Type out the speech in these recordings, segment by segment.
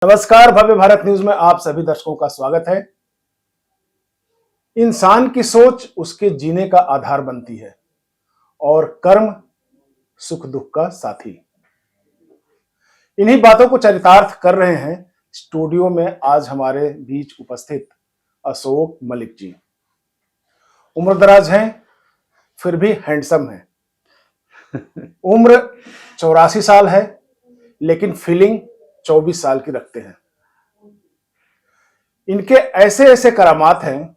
नमस्कार, भव्य भारत न्यूज में आप सभी दर्शकों का स्वागत है। इंसान की सोच उसके जीने का आधार बनती है और कर्म सुख दुख का साथी। इन्हीं बातों को चरितार्थ कर रहे हैं स्टूडियो में आज हमारे बीच उपस्थित अशोक मलिक जी। उम्रदराज हैं, फिर भी हैंडसम हैं। उम्र 84 साल है, लेकिन फीलिंग 24 साल की रखते हैं। इनके ऐसे ऐसे करामात हैं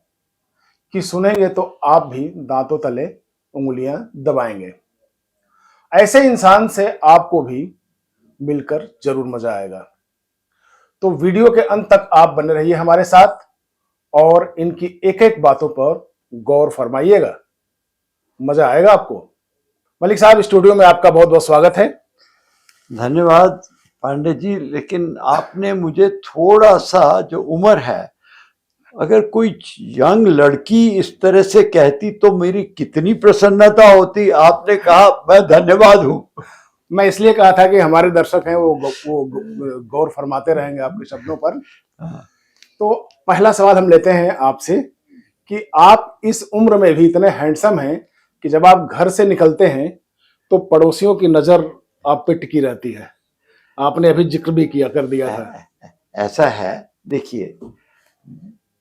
कि सुनेंगे तो आप भी दांतों तले उंगलियां दबाएंगे। ऐसे इंसान से आपको भी मिलकर जरूर मजा आएगा। तो वीडियो के अंत तक आप बने रहिए हमारे साथ और इनकी एक एक बातों पर गौर फरमाइएगा। मजा आएगा आपको। मलिक साहब, स्टूडियो में आपका बहुत बहुत स्वागत है। धन्यवाद पांडे जी, लेकिन आपने मुझे थोड़ा सा जो उम्र है, अगर कोई यंग लड़की इस तरह से कहती तो मेरी कितनी प्रसन्नता होती। आपने कहा, मैं धन्यवाद हूँ। मैं इसलिए कहा था कि हमारे दर्शक हैं वो गौर फरमाते रहेंगे आपके शब्दों पर। तो पहला सवाल हम लेते हैं आपसे कि आप इस उम्र में भी इतने हैंडसम हैं कि जब आप घर से निकलते हैं तो पड़ोसियों की नजर आप पे टिकी रहती है। आपने अभी जिक्र भी कर दिया था। ऐसा है, देखिए,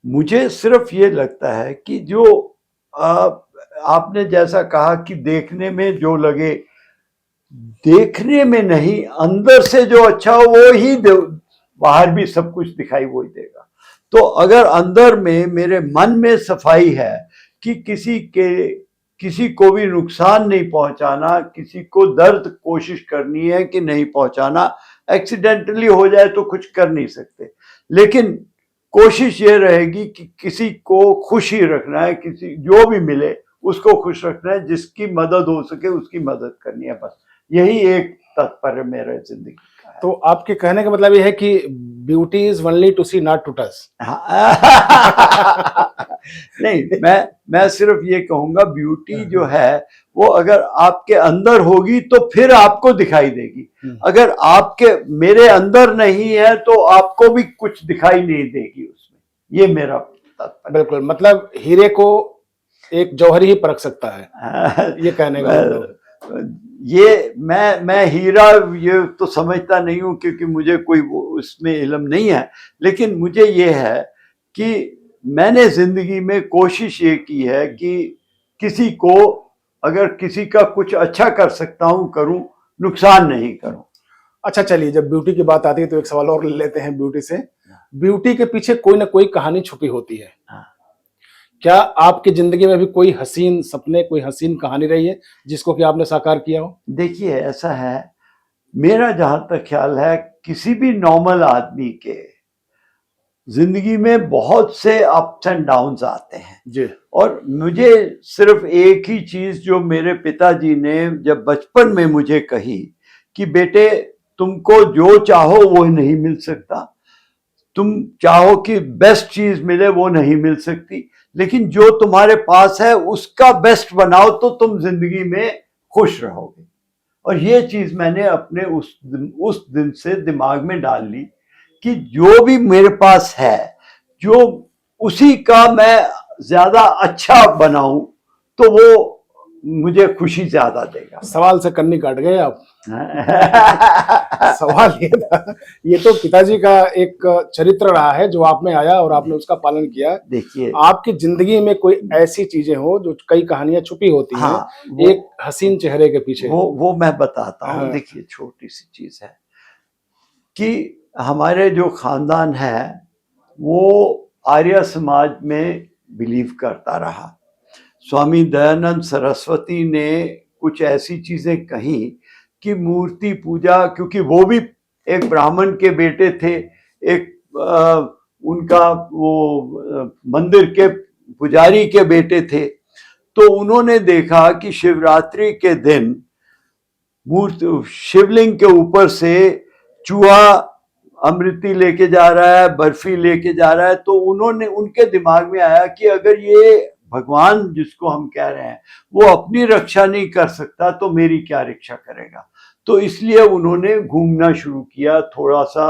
मुझे सिर्फ ये लगता है कि जो आपने जैसा कहा कि देखने में जो लगे, देखने में नहीं, अंदर से जो अच्छा हो वो ही बाहर भी सब कुछ दिखाई वही देगा। तो अगर अंदर में मेरे मन में सफाई है कि किसी को भी नुकसान नहीं पहुंचाना, किसी को दर्द कोशिश करनी है कि नहीं पहुंचाना, एक्सीडेंटली हो जाए तो कुछ कर नहीं सकते, लेकिन कोशिश ये रहेगी कि किसी को खुशी रखना है, किसी जो भी मिले उसको खुश रखना है, जिसकी मदद हो सके उसकी मदद करनी है। बस यही एक तात्पर्य मेरे जिंदगी का है। तो आपके कहने का मतलब यह है कि beauty is only to see not to touch. नहीं, मैं सिर्फ ये कहूंगा, ब्यूटी जो है वो अगर आपके अंदर होगी तो फिर आपको दिखाई देगी। अगर आपके मेरे अंदर नहीं है तो आपको भी कुछ दिखाई नहीं देगी उसमें। ये मेरा तात्पर्य। बिल्कुल, मतलब हीरे को एक जौहरी ही परख सकता है, ये कहने का मतलब। ये मैं हीरा ये तो समझता नहीं हूँ, क्योंकि मुझे कोई उसमें इल्म नहीं है, लेकिन मुझे ये है कि मैंने जिंदगी में कोशिश ये की है कि किसी को, अगर किसी का कुछ अच्छा कर सकता हूँ करूँ, नुकसान नहीं करूँ। अच्छा, चलिए, जब ब्यूटी की बात आती है तो एक सवाल और लेते हैं ब्यूटी से। ब्यूटी के पीछे कोई ना कोई कहानी छुपी होती है। क्या आपकी जिंदगी में भी कोई हसीन सपने, कोई हसीन कहानी रही है जिसको कि आपने साकार किया हो? देखिए, ऐसा है, मेरा जहां तक ख्याल है, किसी भी नॉर्मल आदमी के जिंदगी में बहुत से अप्स एंड डाउन्स आते हैं जी। और मुझे सिर्फ एक ही चीज जो मेरे पिताजी ने जब बचपन में मुझे कही कि बेटे, तुमको जो चाहो वो नहीं मिल सकता, तुम चाहो कि बेस्ट चीज मिले वो नहीं मिल सकती, लेकिन जो तुम्हारे पास है उसका बेस्ट बनाओ तो तुम जिंदगी में खुश रहोगे। और ये चीज मैंने अपने उस दिन से दिमाग में डाल ली कि जो भी मेरे पास है, जो उसी का मैं ज्यादा अच्छा बनाऊं तो वो मुझे खुशी ज्यादा देगा। सवाल से कन्नी काट गए आप। सवाल ये था, ये तो पिताजी का एक चरित्र रहा है जो आप में आया और आपने उसका पालन किया। देखिए, आपकी जिंदगी में कोई ऐसी चीजें हो जो कई कहानियां छुपी होती हैं, एक हसीन चेहरे के पीछे, वो मैं बताता हूँ। देखिए, छोटी सी चीज है कि हमारे जो खानदान है वो आर्य समाज में बिलीव करता रहा। स्वामी दयानंद सरस्वती ने कुछ ऐसी चीजें कही कि मूर्ति पूजा, क्योंकि वो भी एक ब्राह्मण के बेटे थे, एक उनका वो मंदिर के पुजारी के बेटे थे, तो उन्होंने देखा कि शिवरात्रि के दिन मूर्ति शिवलिंग के ऊपर से चूहा अमृति लेके जा रहा है, बर्फी लेके जा रहा है, तो उनके दिमाग में आया कि अगर ये भगवान जिसको हम कह रहे हैं वो अपनी रक्षा नहीं कर सकता तो मेरी क्या रक्षा करेगा। तो इसलिए उन्होंने घूमना शुरू किया, थोड़ा सा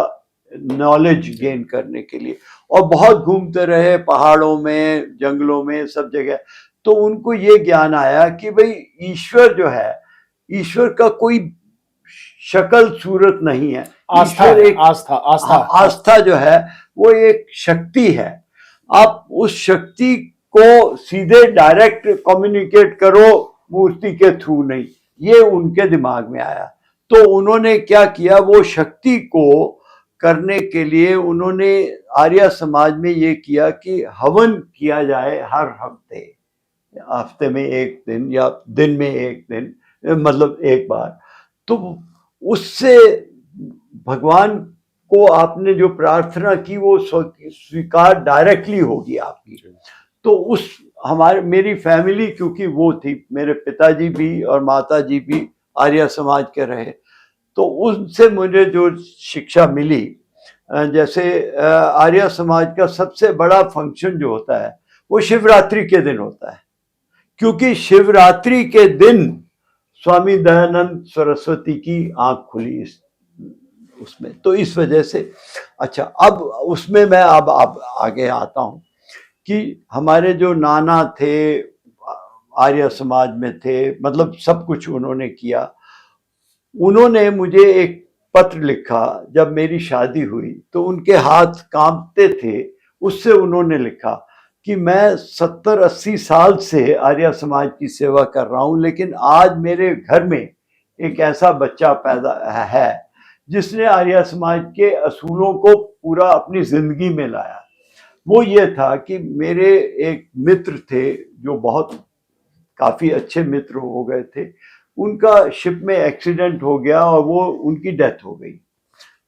नॉलेज गेन करने के लिए, और बहुत घूमते रहे पहाड़ों में, जंगलों में, सब जगह। तो उनको ये ज्ञान आया कि भाई ईश्वर जो है, ईश्वर का कोई शक्ल सूरत नहीं है। आस्था ईश्वर है, एक आस्था आस्था आस्था जो है वो एक शक्ति है। आप उस शक्ति को सीधे डायरेक्ट कम्युनिकेट करो मूर्ति के थ्रू नहीं, ये उनके दिमाग में आया। तो उन्होंने क्या किया, वो शक्ति को करने के लिए उन्होंने आर्य समाज में ये किया कि हवन किया जाए हर हफ्ते में एक दिन या दिन में एक दिन, मतलब एक बार। तो उससे भगवान को आपने जो प्रार्थना की वो स्वीकार डायरेक्टली होगी आपकी। तो उस मेरी फैमिली क्योंकि वो थी, मेरे पिताजी भी और माताजी भी आर्य समाज के रहे, तो उनसे मुझे जो शिक्षा मिली, जैसे आर्य समाज का सबसे बड़ा फंक्शन जो होता है वो शिवरात्रि के दिन होता है, क्योंकि शिवरात्रि के दिन स्वामी दयानंद सरस्वती की आंख खुली उसमें। तो इस वजह से अच्छा, अब उसमें मैं अब आगे आता हूँ कि हमारे जो नाना थे आर्य समाज में थे, मतलब सब कुछ उन्होंने किया। उन्होंने मुझे एक पत्र लिखा जब मेरी शादी हुई, तो उनके हाथ कांपते थे, उससे उन्होंने लिखा कि मैं 70-80 साल से आर्य समाज की सेवा कर रहा हूँ, लेकिन आज मेरे घर में एक ऐसा बच्चा पैदा है जिसने आर्य समाज के असूलों को पूरा अपनी जिंदगी में लाया। वो ये था कि मेरे एक मित्र थे जो बहुत काफी अच्छे मित्र हो गए थे, उनका शिप में एक्सीडेंट हो गया और वो उनकी डेथ हो गई।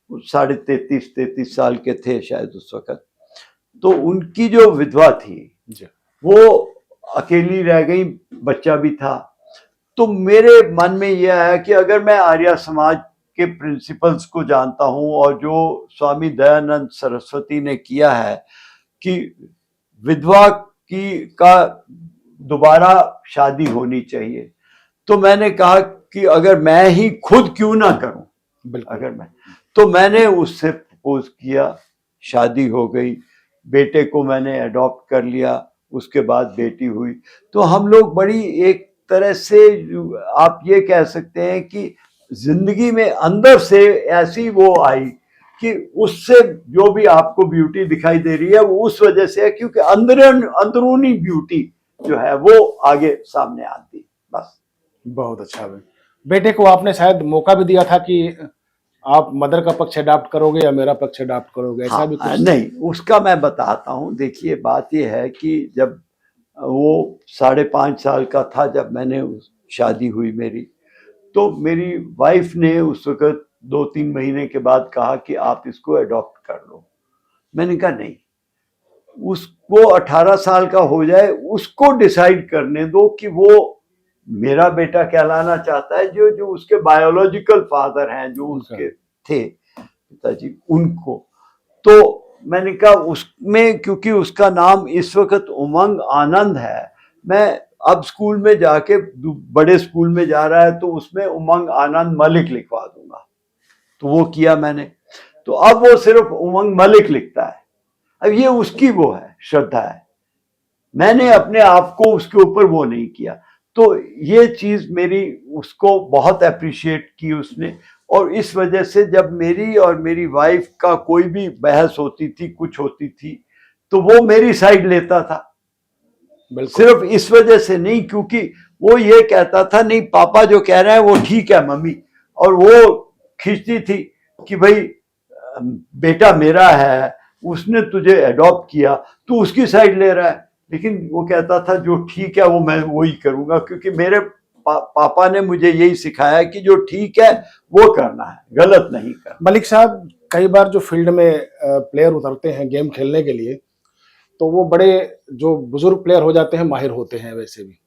33 साल के थे शायद उस वक्त। तो उनकी जो विधवा थी वो अकेली रह गई, बच्चा भी था। तो मेरे मन में यह आया कि अगर मैं आर्य समाज के प्रिंसिपल्स को जानता हूं और जो स्वामी दयानंद सरस्वती ने किया है कि विधवा का दोबारा शादी होनी चाहिए, तो मैंने कहा कि अगर मैं ही खुद क्यों ना करूं, अगर मैं, तो मैंने उससे प्रपोज किया, शादी हो गई, बेटे को मैंने अडॉप्ट कर लिया, उसके बाद बेटी हुई। तो हम लोग बड़ी एक तरह से आप ये कह सकते हैं कि जिंदगी में अंदर से ऐसी वो आई कि उससे जो भी आपको ब्यूटी दिखाई दे रही है वो उस वजह से है क्योंकि अंदरूनी ब्यूटी जो है वो आगे सामने आती। बस। बहुत अच्छा भाई। बेटे को आपने शायद मौका भी दिया था कि आप मदर का पक्ष अडॉप्ट करोगे या मेरा पक्ष अडॉप्ट करोगे, ऐसा भी कुछ? नहीं, उसका मैं बताता हूँ। देखिए, बात यह है कि जब वो 5.5 साल का था जब मैंने शादी हुई मेरी, तो मेरी वाइफ ने उस वक्त 2-3 महीने के बाद कहा कि आप इसको अडॉप्ट कर लो। मैंने कहा नहीं, उसको 18 साल का हो जाए, उसको डिसाइड करने दो कि वो मेरा बेटा कहलाना चाहता है, जो उसके बायोलॉजिकल फादर हैं, जो उसके थे पिताजी, उनको। तो मैंने कहा उसमें, क्योंकि उसका नाम इस वक्त उमंग आनंद है, मैं अब स्कूल में जाके, बड़े स्कूल में जा रहा है, तो उसमें उमंग आनंद मलिक लिखवा दूंगा। तो वो किया मैंने। तो अब वो सिर्फ उमंग मलिक लिखता है। अब ये उसकी वो है, श्रद्धा है, मैंने अपने आप को उसके ऊपर वो नहीं किया। तो ये चीज मेरी उसको बहुत अप्रिशिएट की उसने, और इस वजह से जब मेरी और मेरी वाइफ का कोई भी बहस होती थी, कुछ होती थी, तो वो मेरी साइड लेता था। सिर्फ इस वजह से नहीं, क्योंकि वो ये कहता था नहीं, पापा जो कह रहे हैं वो ठीक है मम्मी, और वो खींचती थी कि भाई बेटा मेरा है, उसने तुझे अडॉप्ट किया, तू उसकी साइड ले रहा है। लेकिन वो कहता था जो ठीक है वो मैं वही करूंगा, क्योंकि मेरे पापा ने मुझे यही सिखाया कि जो ठीक है वो करना है, गलत नहीं करना। मलिक साहब, कई बार जो फील्ड में प्लेयर उतरते हैं गेम खेलने के लिए, तो वो बड़े जो बुजुर्ग प्लेयर हो जाते हैं, माहिर होते हैं वैसे भी,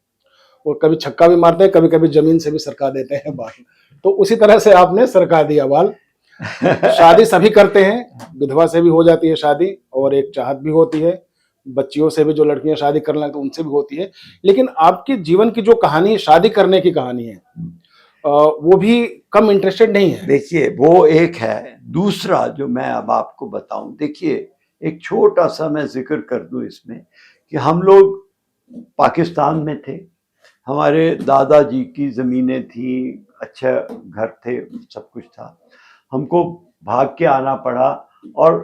और कभी छक्का भी मारते हैं, कभी कभी जमीन से भी सरका देते हैं बाल। तो उसी तरह से आपने सरका दिया बाल। शादी सभी करते हैं, विधवा से भी हो जाती है शादी, और एक चाहत भी होती है, बच्चियों से भी, जो लड़कियां शादी करना तो उनसे भी होती है। लेकिन आपके जीवन की जो कहानी, शादी करने की कहानी है, वो भी कम इंटरेस्टेड नहीं है। देखिए वो एक है। दूसरा जो मैं अब आपको बताऊं, देखिए एक छोटा सा मैं जिक्र कर दूं इसमें कि हम लोग पाकिस्तान में थे, हमारे दादाजी की ज़मीनें थी, अच्छा घर थे, सब कुछ था। हमको भाग के आना पड़ा और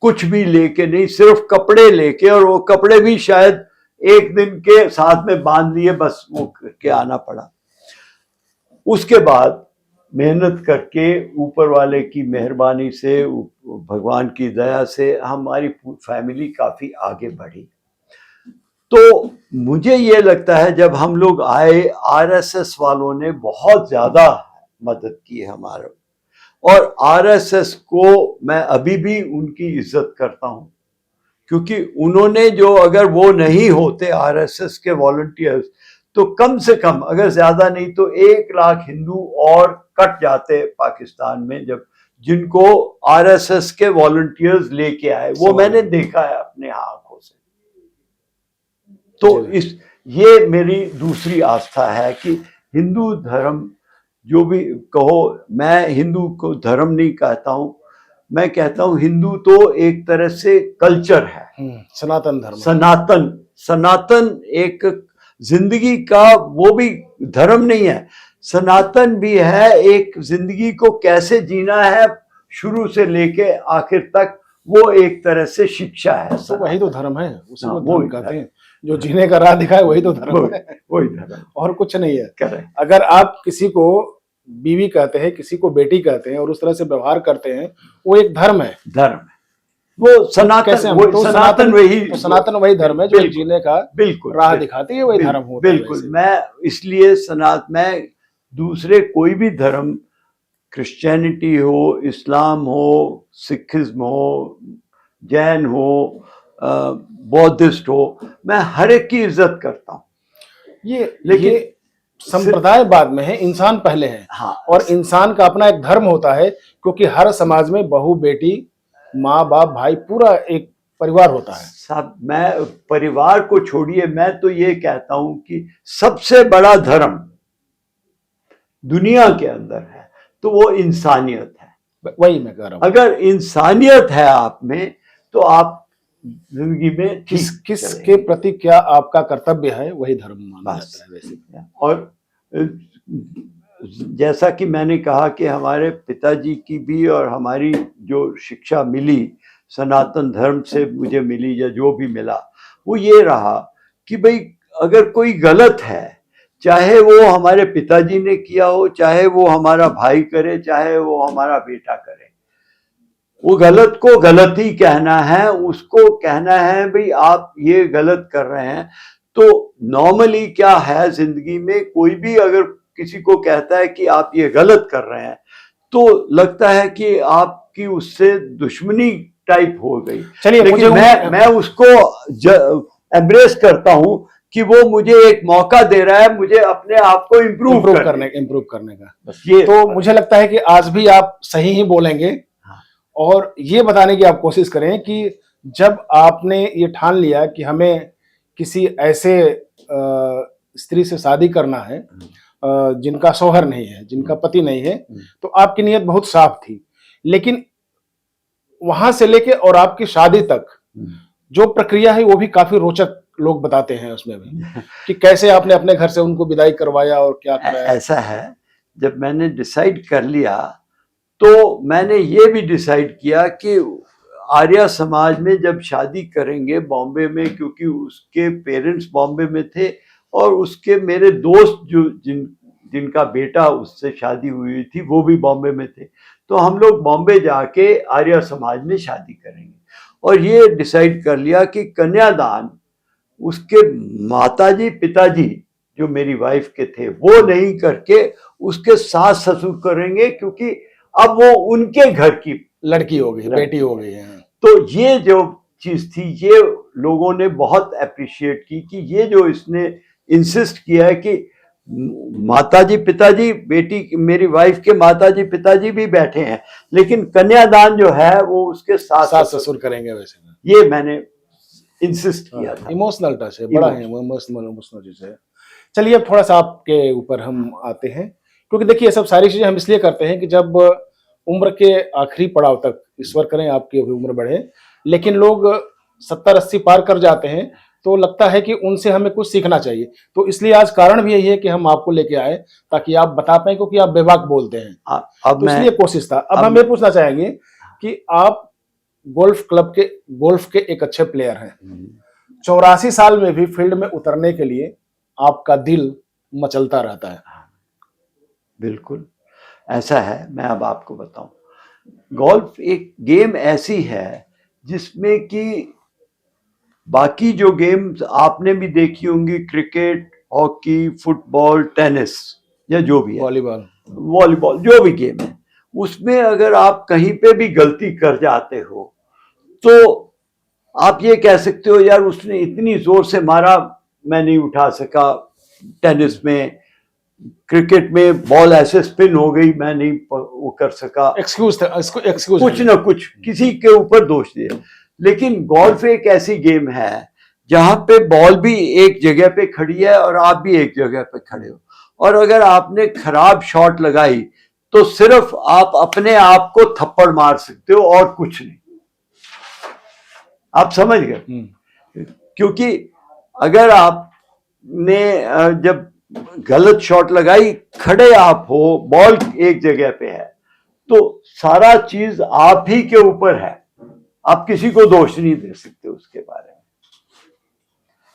कुछ भी लेके नहीं, सिर्फ कपड़े लेके, और वो कपड़े भी शायद एक दिन के साथ में बांध लिए, बस वो करके आना पड़ा। उसके बाद मेहनत करके ऊपर वाले की मेहरबानी से, भगवान की दया से हमारी फैमिली काफ़ी आगे बढ़ी। तो मुझे ये लगता है जब हम लोग आए, आरएसएस वालों ने बहुत ज़्यादा मदद की हमारा, और आरएसएस को मैं अभी भी उनकी इज्जत करता हूँ, क्योंकि उन्होंने जो, अगर वो नहीं होते आरएसएस के वॉलंटियर्स, तो कम से कम, अगर ज्यादा नहीं तो 1 लाख हिंदू और कट जाते पाकिस्तान में, जब जिनको आरएसएस के वॉलंटियर्स लेके आए, वो मैंने देखा है अपने आंखों से। तो ये मेरी दूसरी आस्था है कि हिंदू धर्म, जो भी कहो, मैं हिंदू को धर्म नहीं कहता हूँ, मैं कहता हूँ हिंदू तो एक तरह से कल्चर है, सनातन धर्म, सनातन एक जिंदगी का, वो भी धर्म नहीं है, सनातन भी है, एक जिंदगी को कैसे जीना है शुरू से लेके आखिर तक, वो एक तरह से शिक्षा है। तो वही तो धर्म है, उसी को धर्म कहते हैं। जो जीने का राह दिखाए वही तो धर्म है, वही धर्म, और कुछ नहीं है। करेक्ट। अगर आप किसी को बीवी कहते हैं, किसी को बेटी कहते हैं, और उस तरह से व्यवहार करते हैं, वो एक धर्म है, धर्म है। वो सनातन, सनातन वही, सनातन वही धर्म है जो जीने का बिल्कुल राह दिखाती है, वही धर्म होता है। बिल्कुल। मैं इसलिए मैं दूसरे कोई भी धर्म, क्रिश्चियनिटी हो, इस्लाम हो, सिखिज्म हो, जैन हो, बौद्धिस्ट हो, मैं हर एक की इज्जत करता हूँ। लेकिन संप्रदाय बाद में है, इंसान पहले है। हाँ, और इंसान का अपना एक धर्म होता है, क्योंकि हर समाज में बहू, बेटी, माँ बाप, भाई, पूरा एक परिवार होता है। सब, मैं परिवार को छोड़िए, मैं तो ये कहता हूं कि सबसे बड़ा धर्म दुनिया के अंदर है तो वो इंसानियत है। वही मैं कह रहा हूं, अगर इंसानियत है आप में, तो आप जिंदगी में किस के प्रति क्या आपका कर्तव्य है, वही धर्म माना जाता है वैसे। और जैसा कि मैंने कहा कि हमारे पिताजी की भी और हमारी जो शिक्षा मिली सनातन धर्म से मुझे मिली, या जो भी मिला, वो ये रहा कि भाई अगर कोई गलत है, चाहे वो हमारे पिताजी ने किया हो, चाहे वो हमारा भाई करे, चाहे वो हमारा बेटा करे, वो गलत को गलत ही कहना है, उसको कहना है भाई आप ये गलत कर रहे हैं। तो नॉर्मली क्या है जिंदगी में, कोई भी अगर किसी को कहता है कि आप ये गलत कर रहे हैं, तो लगता है कि आपकी उससे दुश्मनी टाइप हो गई। चलिए, लेकिन मैं उसको एम्ब्रेस करता हूं कि वो मुझे एक मौका दे रहा है, मुझे अपने आप को इम्प्रूव करने का। बस ये तो मुझे लगता है कि आज भी आप सही ही बोलेंगे। और ये बताने की आप कोशिश करें कि जब आपने ये ठान लिया कि हमें किसी ऐसे स्त्री से शादी करना है जिनका शौहर नहीं है, जिनका पति नहीं है, तो आपकी नीयत बहुत साफ थी। लेकिन वहां से लेके और आपकी शादी तक जो प्रक्रिया है वो भी काफी रोचक लोग बताते हैं उसमें भी, कि कैसे आपने अपने घर से उनको विदाई करवाया और क्या कराया। ऐसा है, जब मैंने डिसाइड कर लिया तो मैंने ये भी डिसाइड किया कि आर्या समाज में जब शादी करेंगे बॉम्बे में, क्योंकि उसके पेरेंट्स बॉम्बे में थे और उसके मेरे दोस्त जो जिनका बेटा उससे शादी हुई थी वो भी बॉम्बे में थे, तो हम लोग बॉम्बे जाके आर्या समाज में शादी करेंगे। और ये डिसाइड कर लिया कि कन्यादान उसके माताजी पिताजी जो मेरी वाइफ के थे वो नहीं करके उसके सास ससुर करेंगे, क्योंकि अब वो उनके घर की लड़की हो गई, बेटी हो गई है। तो ये जो चीज थी, ये लोगों ने बहुत अप्रिशिएट की कि ये जो इसने इंसिस्ट किया है कि माताजी पिताजी, बेटी मेरी वाइफ के माताजी पिताजी भी बैठे हैं, लेकिन कन्यादान जो है वो उसके सास ससुर करेंगे। वैसे ये मैंने इंसिस्ट किया था। इमोशनल टच है, बड़ा है इमोशनल चीज है। चलिए अब थोड़ा सा आपके ऊपर हम आते हैं क्योंकि देखिए ये सब सारी चीजें हम इसलिए करते हैं कि जब उम्र के आखिरी पड़ाव तक, ईश्वर करें आपकी अभी उम्र बढ़े, लेकिन लोग 70-80 पार कर जाते हैं तो लगता है कि उनसे हमें कुछ सीखना चाहिए। तो इसलिए आज कारण भी यही है कि हम आपको लेके आए ताकि आप बता पाएं, क्योंकि आप बेबाक बोलते हैं। अब तो मैं इसलिए कोशिश था। अब हम ये पूछना चाहेंगे कि आप गोल्फ के एक अच्छे प्लेयर हैं। 84 साल में भी फील्ड में उतरने के लिए आपका दिल मचलता रहता है। बिल्कुल ऐसा है। मैं अब आपको बताऊं, गोल्फ एक गेम ऐसी है जिसमें कि बाकी जो गेम्स आपने भी देखी होंगी, क्रिकेट, हॉकी, फुटबॉल, टेनिस या जो भी है, वॉलीबॉल, जो भी गेम है, उसमें अगर आप कहीं पे भी गलती कर जाते हो तो आप ये कह सकते हो यार उसने इतनी जोर से मारा, मैं नहीं उठा सका। टेनिस में, क्रिकेट में बॉल ऐसे स्पिन हो गई, मैं नहीं वो कर सका। एक्सक्यूज था, इसको एक्सक्यूज कुछ ना कुछ किसी के ऊपर दोष दिए। लेकिन गोल्फ एक ऐसी गेम है जहां पे बॉल भी एक जगह पे खड़ी है और आप भी एक जगह पे खड़े हो, और अगर आपने खराब शॉट लगाई तो सिर्फ आप अपने आप को थप्पड़ मार सकते हो और कुछ नहीं। आप समझ गए? क्योंकि अगर आपने जब गलत शॉट लगाई, खड़े आप हो, बॉल एक जगह पे है, तो सारा चीज आप ही के ऊपर है, आप किसी को दोष नहीं दे सकते उसके बारे में।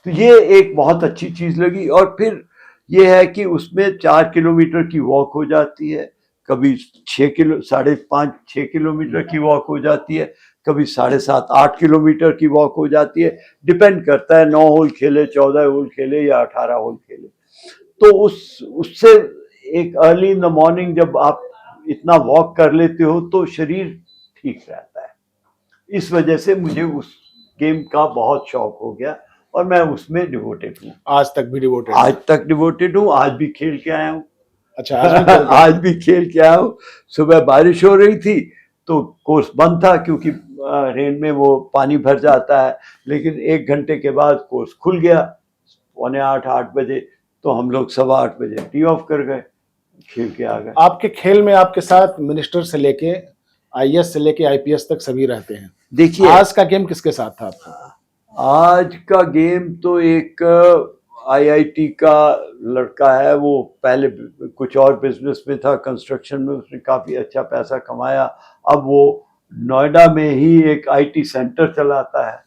तो ये एक बहुत अच्छी चीज लगी। और फिर ये है कि उसमें 4 किलोमीटर की वॉक हो जाती है, कभी 5.5-6 किलोमीटर की वॉक हो जाती है, कभी 7.5-8 किलोमीटर की वॉक हो जाती है। डिपेंड करता है 9 होल खेले, 14 होल खेले या 18 होल खेले। तो उससे एक अर्ली इन द मॉर्निंग जब आप इतना वॉक कर लेते हो तो शरीर ठीक रहता है। इस वजह से मुझे उस गेम का बहुत शौक हो गया और मैं उसमें डिवोटेड हूँ। आज तक भी डिवोटेड? आज तक डिवोटेड हूँ। आज भी खेल के आया हूँ। अच्छा, आज भी खेल के आया हूँ। सुबह बारिश हो रही थी तो कोर्स बंद था क्योंकि रेन में वो पानी भर जाता है, लेकिन 1 घंटे के बाद कोर्स खुल गया 7:45-8 बजे, तो हम लोग 8:15 बजे टी ऑफ कर गए, खेल के आ गए। आपके खेल में आपके साथ मिनिस्टर से लेके आईएएस से लेके आईपीएस तक सभी रहते हैं। देखिए, आज का गेम किसके साथ था आपका? आज का गेम तो एक आईआईटी का लड़का है, वो पहले कुछ और बिजनेस में था, कंस्ट्रक्शन में, उसने काफ़ी अच्छा पैसा कमाया। अब वो नोएडा में ही एक आईटी सेंटर चलाता है।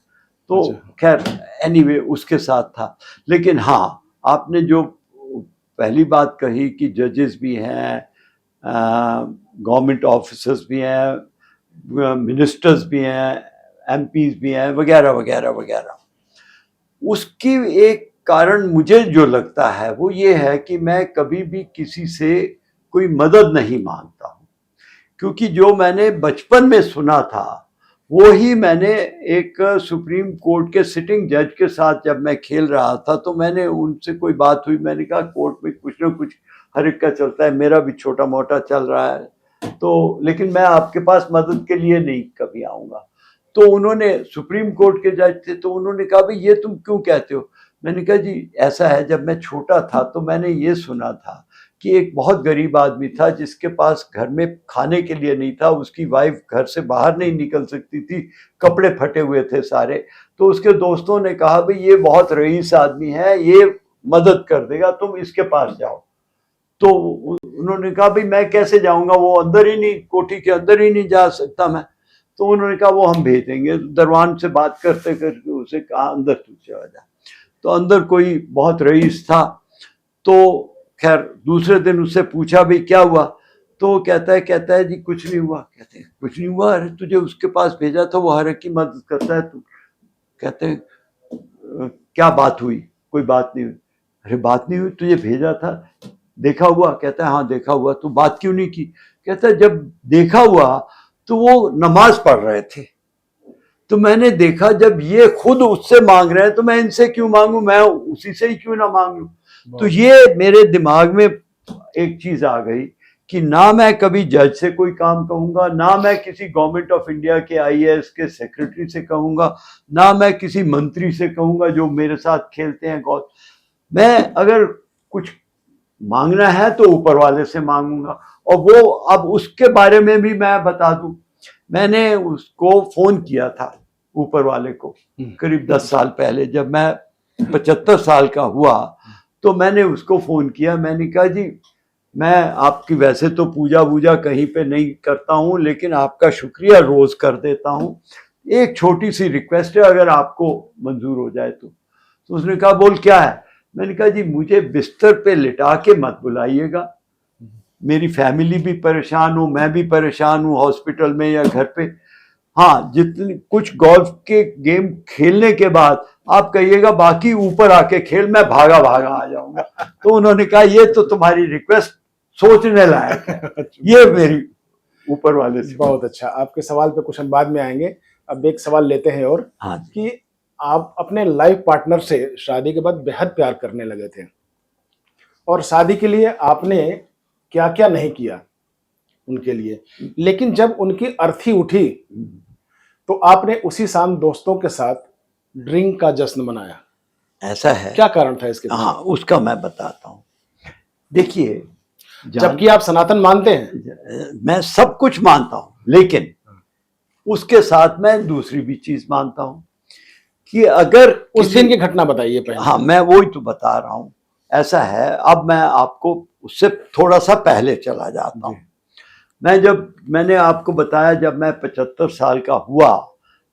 तो खैर एनीवे उसके साथ था। लेकिन हाँ, आपने जो पहली बात कही कि जजेस भी हैं, गवर्नमेंट ऑफिसर्स भी हैं, मिनिस्टर्स भी हैं, एमपीज भी हैं, वगैरह वगैरह वगैरह, उसकी एक कारण मुझे जो लगता है वो ये है कि मैं कभी भी किसी से कोई मदद नहीं मांगता हूँ, क्योंकि जो मैंने बचपन में सुना था वो ही मैंने एक सुप्रीम कोर्ट के सिटिंग जज के साथ जब मैं खेल रहा था तो मैंने उनसे कोई बात हुई, मैंने कहा कोर्ट में कुछ ना कुछ हर एक का चलता है, मेरा भी छोटा मोटा चल रहा है, तो लेकिन मैं आपके पास मदद के लिए नहीं कभी आऊँगा। तो उन्होंने, सुप्रीम कोर्ट के जज थे, तो उन्होंने कहा भाई ये तुम क्यों कहते हो? मैंने कहा जी ऐसा है, जब मैं छोटा था तो मैंने ये सुना था कि एक बहुत गरीब आदमी था जिसके पास घर में खाने के लिए नहीं था, उसकी वाइफ घर से बाहर नहीं निकल सकती थी, कपड़े फटे हुए थे सारे, तो उसके दोस्तों ने कहा भाई ये बहुत रईस आदमी है, ये मदद कर देगा, तुम इसके पास जाओ। तो उन्होंने कहा भाई मैं कैसे जाऊंगा, वो अंदर ही नहीं, कोठी के अंदर ही नहीं जा सकता मैं। तो उन्होंने कहा वो हम भेजेंगे। दरवान से बात करते करते उसे कहा अंदर तू चला जा। तो अंदर कोई बहुत रईस था। तो खैर दूसरे दिन उससे पूछा भाई क्या हुआ, तो कहता है जी कुछ नहीं हुआ। कहते हैं कुछ नहीं हुआ? अरे तुझे उसके पास भेजा था, वो हर एक की मदद करता है तू। कहते हैं क्या बात हुई? कोई बात नहीं हुई। अरे बात नहीं हुई, तुझे भेजा था, देखा हुआ? कहता है हाँ देखा हुआ। तो बात क्यों नहीं की? कहता है जब देखा हुआ तो वो नमाज पढ़ रहे थे, तो मैंने देखा जब ये खुद उससे मांग रहे हैं तो मैं इनसे क्यों मांगू, मैं उसी से ही क्यों ना मांग लूं। तो ये मेरे दिमाग में एक चीज आ गई कि ना मैं कभी जज से कोई काम कहूंगा, ना मैं किसी गवर्नमेंट ऑफ इंडिया के आईएएस के सेक्रेटरी से कहूंगा, ना मैं किसी मंत्री से कहूंगा जो मेरे साथ खेलते हैं गोल्फ। मैं अगर कुछ मांगना है तो ऊपर वाले से मांगूंगा। और वो, अब उसके बारे में भी मैं बता दूं, मैंने उसको फोन किया था ऊपर वाले को करीब 10 साल पहले, जब मैं 75 साल का हुआ तो मैंने उसको फोन किया। मैंने कहा जी, मैं आपकी वैसे तो पूजा वूजा कहीं पे नहीं करता हूँ, लेकिन आपका शुक्रिया रोज कर देता हूँ, एक छोटी सी रिक्वेस्ट है, अगर आपको मंजूर हो जाए तो उसने कहा बोल क्या है। मैंने कहा जी, मुझे बिस्तर पे लिटा के मत बुलाइएगा, मेरी फैमिली भी परेशान हो, मैं भी परेशान हूँ हॉस्पिटल में या घर पे। हाँ, जितनी कुछ गोल्फ के गेम खेलने के बाद आप कहिएगा बाकी ऊपर आके खेल, मैं भागा भागा आ जाऊंगा। तो उन्होंने कहा ये तो तुम्हारी रिक्वेस्ट सोचने लायक है। ये मेरी ऊपर वाले से। बहुत अच्छा। आपके सवाल पे कुछ हम बाद में आएंगे, अब एक सवाल लेते हैं और हाँ कि आप अपने लाइफ पार्टनर से शादी के बाद बेहद प्यार करने लगे थे, और शादी के लिए आपने क्या क्या नहीं किया उनके लिए, लेकिन जब उनकी अर्थी उठी तो आपने उसी शाम दोस्तों के साथ ड्रिंक का जश्न मनाया। ऐसा है। क्या कारण था इसके हाँ, पीछे? उसका मैं बताता हूँ। देखिए, जबकि आप सनातन मानते हैं। मैं सब कुछ मानता हूँ, लेकिन उसके साथ मैं दूसरी भी चीज मानता हूँ कि अगर उस दिन की घटना बताइए पहले। हाँ, मैं वही तो बता रहा हूँ। ऐसा है, अब मैं आपको उससे थोड़ा सा पहले चला जाता हूँ। मैंने आपको बताया, जब मैं 75 साल का हुआ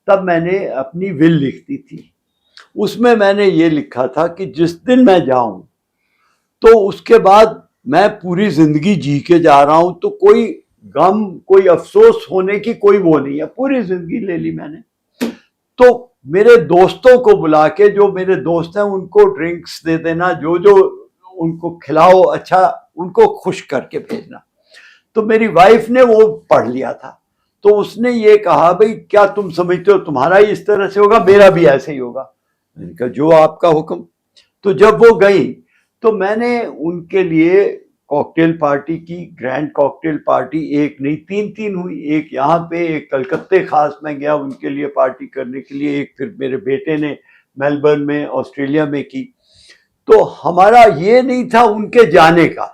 तब मैंने अपनी विल लिख दी थी। उसमें मैंने ये लिखा था कि जिस दिन मैं जाऊं तो उसके बाद मैं पूरी जिंदगी जी के जा रहा हूं, तो कोई गम, कोई अफसोस होने की कोई वो नहीं है। पूरी जिंदगी ले ली मैंने। तो मेरे दोस्तों को बुला के, जो मेरे दोस्त हैं उनको ड्रिंक्स दे देना, जो जो उनको खिलाओ, अच्छा उनको खुश करके भेजना। तो मेरी वाइफ ने वो पढ़ लिया था, तो उसने ये कहा भाई क्या तुम समझते हो तुम्हारा ही इस तरह से होगा, मेरा भी ऐसे ही होगा। मैंने कहा जो आपका हुक्म। तो जब वो गई तो मैंने उनके लिए कॉकटेल पार्टी की, ग्रैंड कॉकटेल पार्टी, एक नहीं 3 हुई। एक यहाँ पे, एक कलकत्ते खास में गया उनके लिए पार्टी करने के लिए, एक फिर मेरे बेटे ने मेलबर्न में ऑस्ट्रेलिया में की। तो हमारा ये नहीं था उनके जाने का,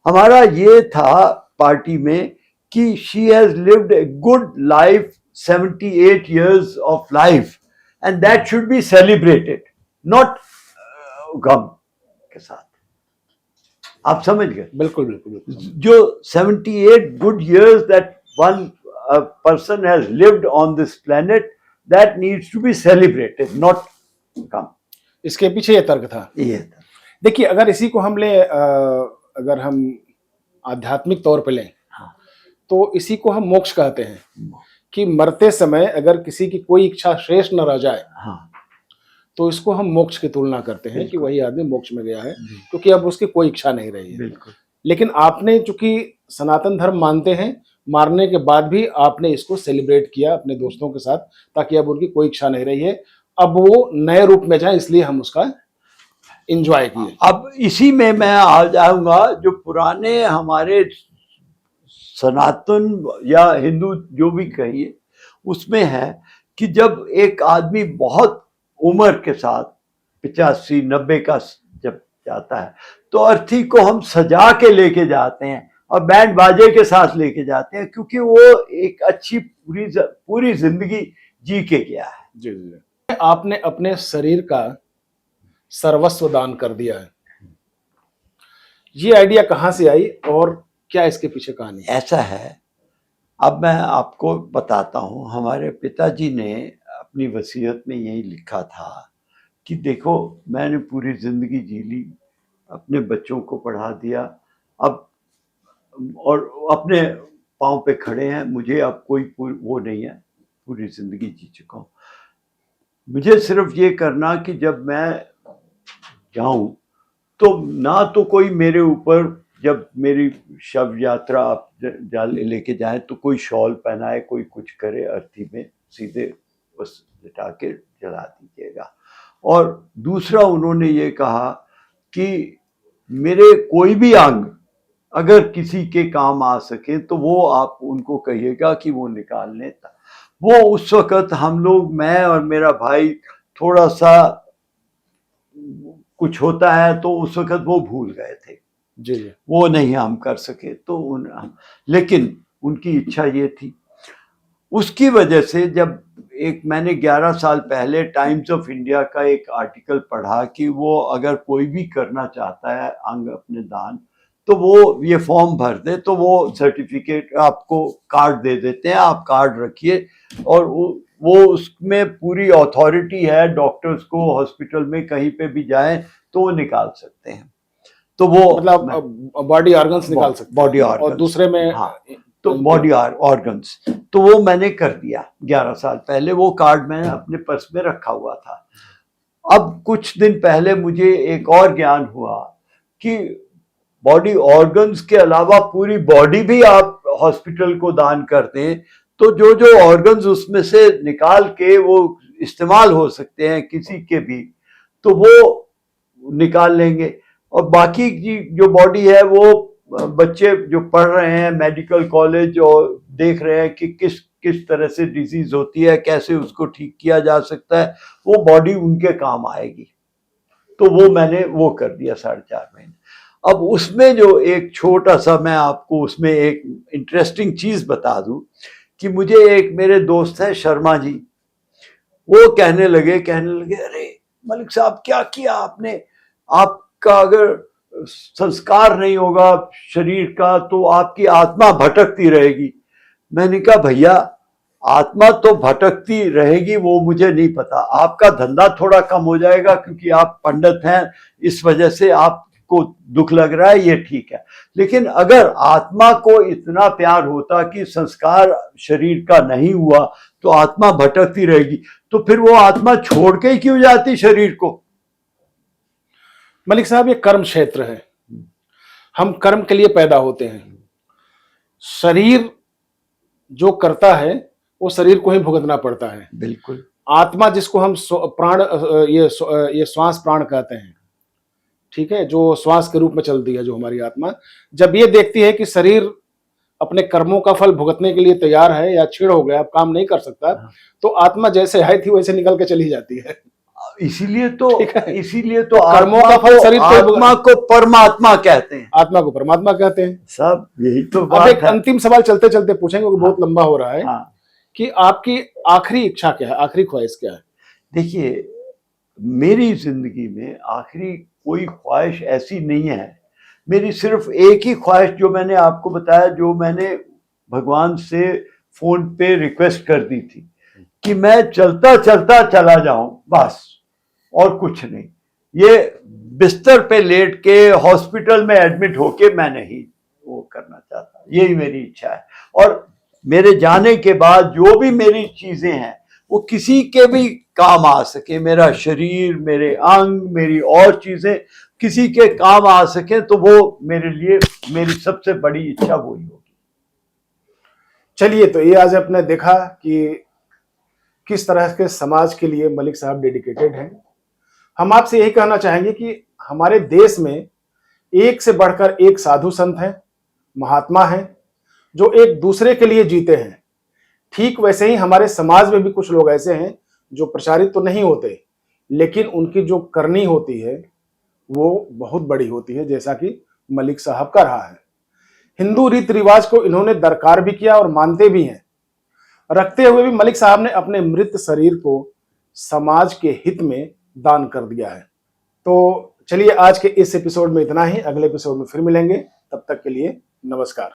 हमारा ये था पार्टी में कि she has lived a good life, 78 years of life, and that should be celebrated, not गम के साथ। आप समझ गए? बिल्कुल बिल्कुल बिल्कुल। जो 78 good years that one person has lived on this planet, that needs to be celebrated, not gum. इसके पीछे ये तर्क था। ये था। देखिए, अगर इसी को हम ले अगर हम आध्यात्मिक तौर पे लें, हाँ। तो इसी को हम मोक्ष कहते हैं कि मरते समय अगर किसी की कोई इच्छा शेष न रह जाए, हाँ, तो इसको हम मोक्ष की तुलना करते हैं कि वही आदमी मोक्ष में गया है, क्योंकि अब उसकी कोई इच्छा नहीं रही है। बिल्कुल। लेकिन आपने चूंकि सनातन धर्म मानते हैं, मारने के बाद भी आपने इसको सेलिब्रेट किया अपने दोस्तों के साथ, ताकि अब उनकी कोई इच्छा नहीं रही है, अब वो नए रूप में जाए, इसलिए हम उसका एंजॉय किए। अब इसी में मैं आ जाऊंगा, जो पुराने हमारे सनातन या हिंदू जो भी कहिए, उसमें है कि जब एक आदमी बहुत उम्र के साथ 85-90 का जब जाता है, तो अर्थी को हम सजा के लेके जाते हैं और बैंड बाजे के साथ लेके जाते हैं, क्योंकि वो एक अच्छी पूरी जिंदगी जी के गया है। जी जी। आपने अपने शरीर का सर्वस्व दान कर दिया है, ये आइडिया कहाँ से आई और क्या इसके पीछे कहानी है? ऐसा है, अब मैं आपको बताता हूँ। हमारे पिताजी ने अपनी वसीयत में यही लिखा था कि देखो, मैंने पूरी जिंदगी जी ली, अपने बच्चों को पढ़ा दिया, अब और अपने पाँव पे खड़े हैं, मुझे अब कोई वो नहीं है, पूरी जिंदगी जी चुका हूँ। मुझे सिर्फ ये करना कि जब मैं जाऊं तो ना तो कोई मेरे ऊपर, जब मेरी शव यात्रा आप लेके जाएं तो कोई शॉल पहनाए, कोई कुछ करे, अर्थी में सीधे बस लिटा के जला दीजिएगा। और दूसरा उन्होंने ये कहा कि मेरे कोई भी अंग अगर किसी के काम आ सके तो वो आप उनको कहिएगा कि वो निकाल लें। वो उस वक़्त हम लोग, मैं और मेरा भाई, थोड़ा सा कुछ होता है तो उस वक़्त वो भूल गए थे। जी जी। वो नहीं हम कर सके, तो लेकिन उनकी इच्छा ये थी। उसकी वजह से जब मैंने 11 साल पहले टाइम्स ऑफ इंडिया का एक आर्टिकल पढ़ा कि वो अगर कोई भी करना चाहता है अंग अपने दान, तो वो ये फॉर्म भर दे, तो वो सर्टिफिकेट आपको कार्ड दे देते हैं, आप कार्ड रखिए, और वो उसमें पूरी अथॉरिटी है, डॉक्टर्स को हॉस्पिटल में कहीं पे भी जाएं तो वो निकाल सकते हैं। तो वो मतलब बॉडी ऑर्गन्स निकाल सकते हैं, बॉडी ऑर्गन्स, और दूसरे में हाँ, तो बॉडी ऑर्गन्स, तो वो मैंने कर दिया 11 साल पहले। वो कार्ड मैंने अपने पर्स में रखा हुआ था। अब कुछ दिन पहले मुझे एक और ज्ञान हुआ कि बॉडी ऑर्गन्स के अलावा पूरी बॉडी भी आप हॉस्पिटल को दान कर दें, तो जो जो ऑर्गन्स उसमें से निकाल के वो इस्तेमाल हो सकते हैं किसी के भी, तो वो निकाल लेंगे। और बाकी की जो बॉडी है, वो बच्चे जो पढ़ रहे हैं मेडिकल कॉलेज और देख रहे हैं कि किस किस तरह से डिजीज होती है, कैसे उसको ठीक किया जा सकता है, वो बॉडी उनके काम आएगी। तो वो मैंने वो कर दिया 4.5 महीने। अब उसमें जो एक छोटा सा, मैं आपको उसमें एक इंटरेस्टिंग चीज बता दूं कि मुझे एक मेरे दोस्त हैं शर्मा जी, वो कहने लगे अरे मलिक साहब क्या किया आपने, आपका अगर संस्कार नहीं होगा शरीर का तो आपकी आत्मा भटकती रहेगी। मैंने कहा भैया आत्मा तो भटकती रहेगी वो मुझे नहीं पता, आपका धंधा थोड़ा कम हो जाएगा क्योंकि आप पंडित हैं, इस वजह से आपको दुख लग रहा है, ये ठीक है। लेकिन अगर आत्मा को इतना प्यार होता कि संस्कार शरीर का नहीं हुआ तो आत्मा भटकती रहेगी, तो फिर वो आत्मा छोड़ के ही क्यों जाती शरीर को। मलिक साहब, ये कर्म क्षेत्र है, हम कर्म के लिए पैदा होते हैं। शरीर जो करता है वो शरीर को ही भुगतना पड़ता है। बिल्कुल। आत्मा जिसको हम प्राण, ये श्वास प्राण कहते हैं, ठीक है, जो श्वास के रूप में चलती है जो हमारी आत्मा, जब ये देखती है कि शरीर अपने कर्मों का फल भुगतने के लिए तैयार है या छीड़ हो गया, अब काम नहीं कर सकता, तो आत्मा जैसे है थी वैसे निकल के चली जाती है। इसीलिए तो कर्मों का फल शरीर आत्मा को परमात्मा कहते हैं, आत्मा को परमात्मा कहते हैं। सब यही तो अब बात एक है। अंतिम सवाल चलते चलते पूछेंगे क्योंकि बहुत लंबा हो रहा है, कि आपकी आखिरी इच्छा क्या है, आखिरी ख्वाहिश क्या है? देखिए, मेरी जिंदगी में आखिरी कोई ख्वाहिश ऐसी नहीं है। मेरी सिर्फ एक ही ख्वाहिश, जो मैंने आपको बताया, जो मैंने भगवान से फोन पे रिक्वेस्ट कर दी थी कि मैं चलता चलता चला जाऊं, बस, और कुछ नहीं। ये बिस्तर पे लेट के हॉस्पिटल में एडमिट होके मैं नहीं वो करना चाहता, यही मेरी इच्छा है। और मेरे जाने के बाद जो भी मेरी चीजें हैं वो किसी के भी काम आ सके, मेरा शरीर, मेरे अंग, मेरी और चीजें किसी के काम आ सके, तो वो मेरे लिए मेरी सबसे बड़ी इच्छा वही होगी। चलिए, तो ये आज आपने देखा कि किस तरह के समाज के लिए मलिक साहब डेडिकेटेड हैं। हम आपसे यही कहना चाहेंगे कि हमारे देश में एक से बढ़कर एक साधु संत हैं, महात्मा हैं, जो एक दूसरे के लिए जीते हैं। ठीक वैसे ही हमारे समाज में भी कुछ लोग ऐसे हैं जो प्रचारित तो नहीं होते, लेकिन उनकी जो करनी होती है वो बहुत बड़ी होती है, जैसा कि मलिक साहब का रहा है। हिंदू रीति रिवाज को इन्होंने दरकार भी किया और मानते भी हैं। रखते हुए भी मलिक साहब ने अपने मृत शरीर को समाज के हित में दान कर दिया है। तो चलिए, आज के इस एपिसोड में इतना ही। अगले एपिसोड में फिर मिलेंगे, तब तक के लिए नमस्कार।